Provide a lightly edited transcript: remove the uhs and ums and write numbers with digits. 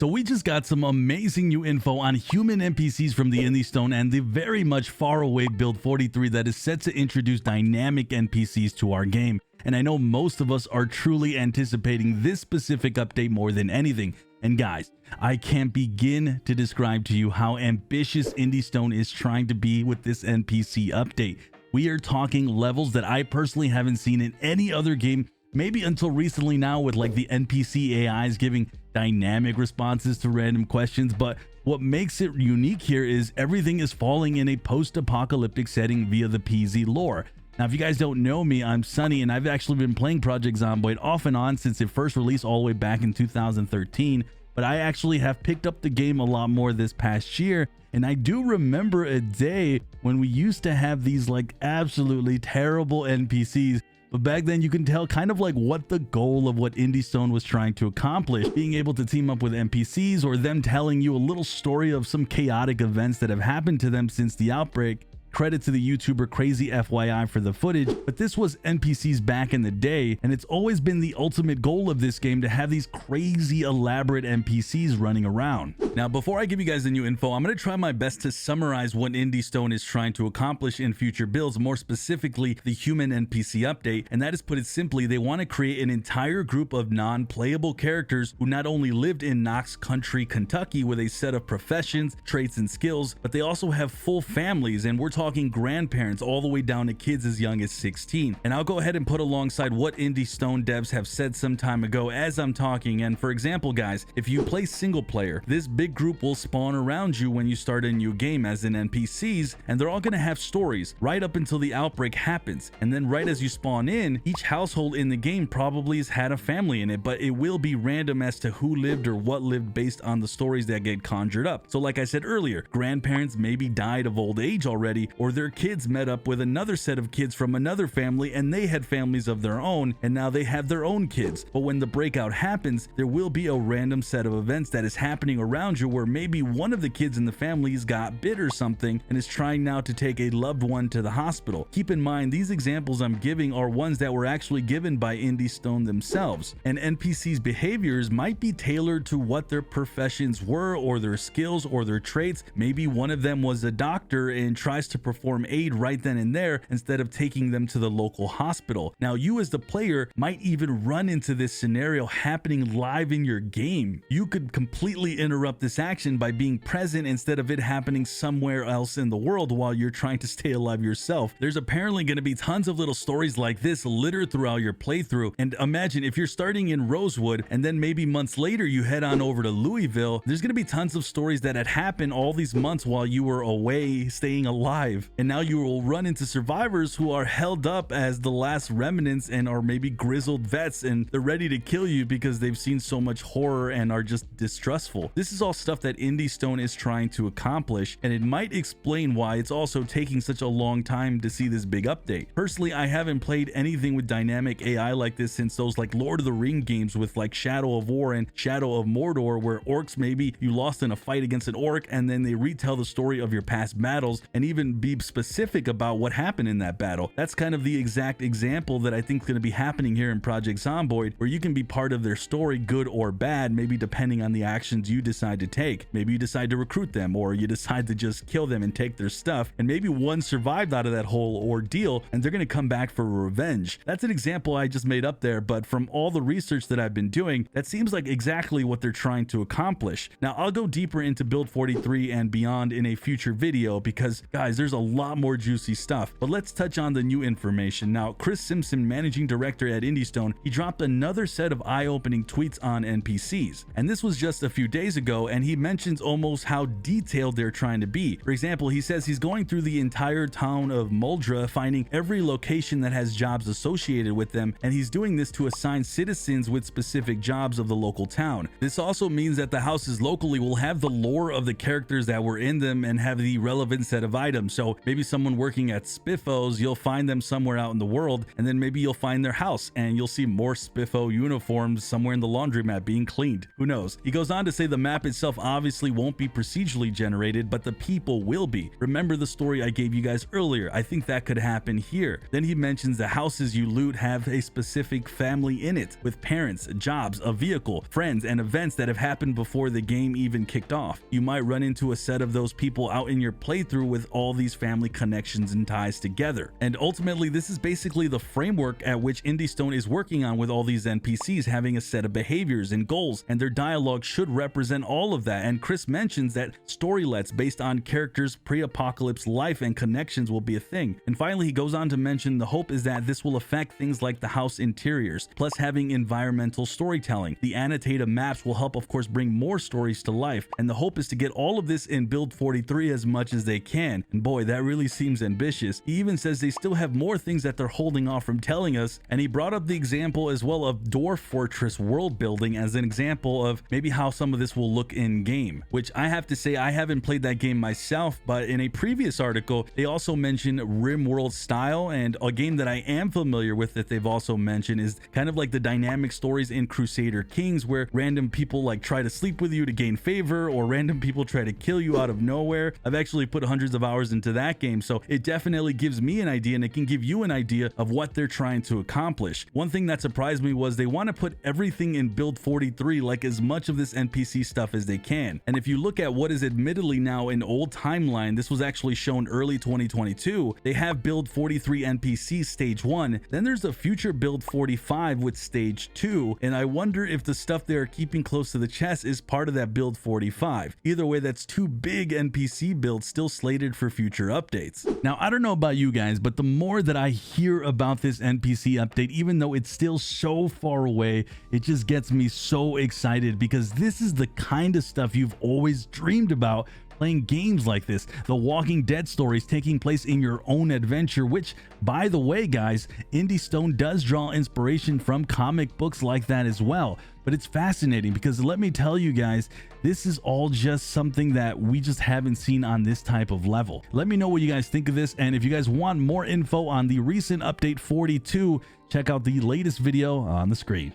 So we just got some amazing new info on human NPCs from the Indie Stone and the very much far away Build 43 that is set to introduce dynamic NPCs to our game. And I know most of us are truly anticipating this specific update more than anything. And guys, I can't begin to describe to you how ambitious Indie Stone is trying to be with this NPC update. We are talking levels that I personally haven't seen in any other game, maybe until recently now, with like the NPC AIs giving dynamic responses to random questions. But what makes it unique here is everything is falling in a post-apocalyptic setting via the PZ lore. Now, if you guys don't know me, I'm Sunny, and I've actually been playing Project ZOMBOID off and on since it first released all the way back in 2013. But I actually have picked up the game a lot more this past year, and I do remember a day when we used to have these like absolutely terrible NPCs. But back then you can tell kind of like what the goal of what Indie Stone was trying to accomplish, being able to team up with NPCs or them telling you a little story of some chaotic events that have happened to them since the outbreak. Credit to the YouTuber Crazy FYI for the footage, but this was NPCs back in the day, and it's always been the ultimate goal of this game to have these crazy elaborate NPCs running around. Now, before I give you guys the new info, I'm going to try my best to summarize what Indie Stone is trying to accomplish in future builds, more specifically the human NPC update, and that is, put it simply, they want to create an entire group of non-playable characters who not only lived in Knox Country, Kentucky with a set of professions, traits, and skills, but they also have full families, and we're talking grandparents all the way down to kids as young as 16. And I'll go ahead and put alongside what Indie Stone devs have said some time ago as I'm talking. And for example, guys, if you play single player, this big group will spawn around you when you start a new game as in NPCs, and they're all going to have stories right up until the outbreak happens. And then right as you spawn in, each household in the game probably has had a family in it, but it will be random as to who lived or what lived based on the stories that get conjured up. So like I said earlier, grandparents maybe died of old age already, or their kids met up with another set of kids from another family and they had families of their own, and now they have their own kids. But when the breakout happens, there will be a random set of events that is happening around you where maybe one of the kids in the families got bit or something and is trying now to take a loved one to the hospital. Keep in mind, these examples I'm giving are ones that were actually given by Indie Stone themselves, and NPCs' behaviors might be tailored to what their professions were or their skills or their traits. Maybe one of them was a doctor and tries to perform aid right then and there instead of taking them to the local hospital. Now, you as the player might even run into this scenario happening live in your game. You could completely interrupt this action by being present instead of it happening somewhere else in the world while you're trying to stay alive yourself. There's apparently going to be tons of little stories like this littered throughout your playthrough. And imagine if you're starting in Rosewood and then maybe months later you head on over to Louisville, there's going to be tons of stories that had happened all these months while you were away staying alive. And now you will run into survivors who are held up as the last remnants and are maybe grizzled vets, and they're ready to kill you because they've seen so much horror and are just distrustful. This is all stuff that Indie Stone is trying to accomplish, and it might explain why it's also taking such a long time to see this big update. Personally, I haven't played anything with dynamic AI like this since those like Lord of the Rings games with like Shadow of War and Shadow of Mordor, where orcs, maybe you lost in a fight against an orc and then they retell the story of your past battles and even be specific about what happened in that battle. That's kind of the exact example that I think is going to be happening here in Project ZOMBOID, where you can be part of their story, good or bad, maybe depending on the actions you decide to take. Maybe you decide to recruit them, or you decide to just kill them and take their stuff, and maybe one survived out of that whole ordeal and they're going to come back for revenge. That's an example I just made up there, but from all the research that I've been doing, that seems like exactly what they're trying to accomplish. Now, I'll go deeper into Build 43 and beyond in a future video because, guys, there's a lot more juicy stuff, but let's touch on the new information. Now, Chris Simpson, managing director at Indie Stone, he dropped another set of eye-opening tweets on NPCs, and this was just a few days ago, and he mentions almost how detailed they're trying to be. For example, he says he's going through the entire town of Muldra, finding every location that has jobs associated with them, and he's doing this to assign citizens with specific jobs of the local town. This also means that the houses locally will have the lore of the characters that were in them and have the relevant set of items. So maybe someone working at Spiffos, you'll find them somewhere out in the world, and then maybe you'll find their house and you'll see more Spiffo uniforms somewhere in the laundromat being cleaned. Who knows? He goes on to say the map itself obviously won't be procedurally generated, but the people will be. Remember the story I gave you guys earlier? I think that could happen here. Then he mentions the houses you loot have a specific family in it, with parents, jobs, a vehicle, friends, and events that have happened before the game even kicked off. You might run into a set of those people out in your playthrough with all these family connections and ties together. And ultimately, this is basically the framework at which IndieStone is working on with all these NPCs having a set of behaviors and goals, and their dialogue should represent all of that. And Chris mentions that storylets based on characters' pre-apocalypse life and connections will be a thing. And finally, he goes on to mention the hope is that this will affect things like the house interiors, plus having environmental storytelling. The annotated maps will help, of course, bring more stories to life, and the hope is to get all of this in build 43 as much as they can. And boy, that really seems ambitious. He even says they still have more things that they're holding off from telling us, and he brought up the example as well of Dwarf Fortress world building as an example of maybe how some of this will look in game, which I have to say I haven't played that game myself, but in a previous article they also mentioned RimWorld style, and a game that I am familiar with that they've also mentioned is kind of like the dynamic stories in Crusader Kings, where random people like try to sleep with you to gain favor, or random people try to kill you out of nowhere. I've actually put hundreds of hours into that game, so it definitely gives me an idea, and it can give you an idea of what they're trying to accomplish. One thing that surprised me was they want to put everything in build 43, like as much of this NPC stuff as they can. And if you look at what is admittedly now an old timeline, this was actually shown early 2022, they have build 43 NPC stage 1, then there's a future build 45 with stage 2, and I wonder if the stuff they're keeping close to the chest is part of that build 45. Either way, that's two big NPC builds still slated for future updates. Now, I don't know about you guys, but the more that I hear about this NPC update, even though it's still so far away, it just gets me so excited, because this is the kind of stuff you've always dreamed about playing games like this. The Walking Dead stories taking place in your own adventure, which, by the way, guys, IndieStone does draw inspiration from comic books like that as well. But it's fascinating because let me tell you guys, this is all just something that we just haven't seen on this type of level. Let me know what you guys think of this, and if you guys want more info on the recent update 42, check out the latest video on the screen.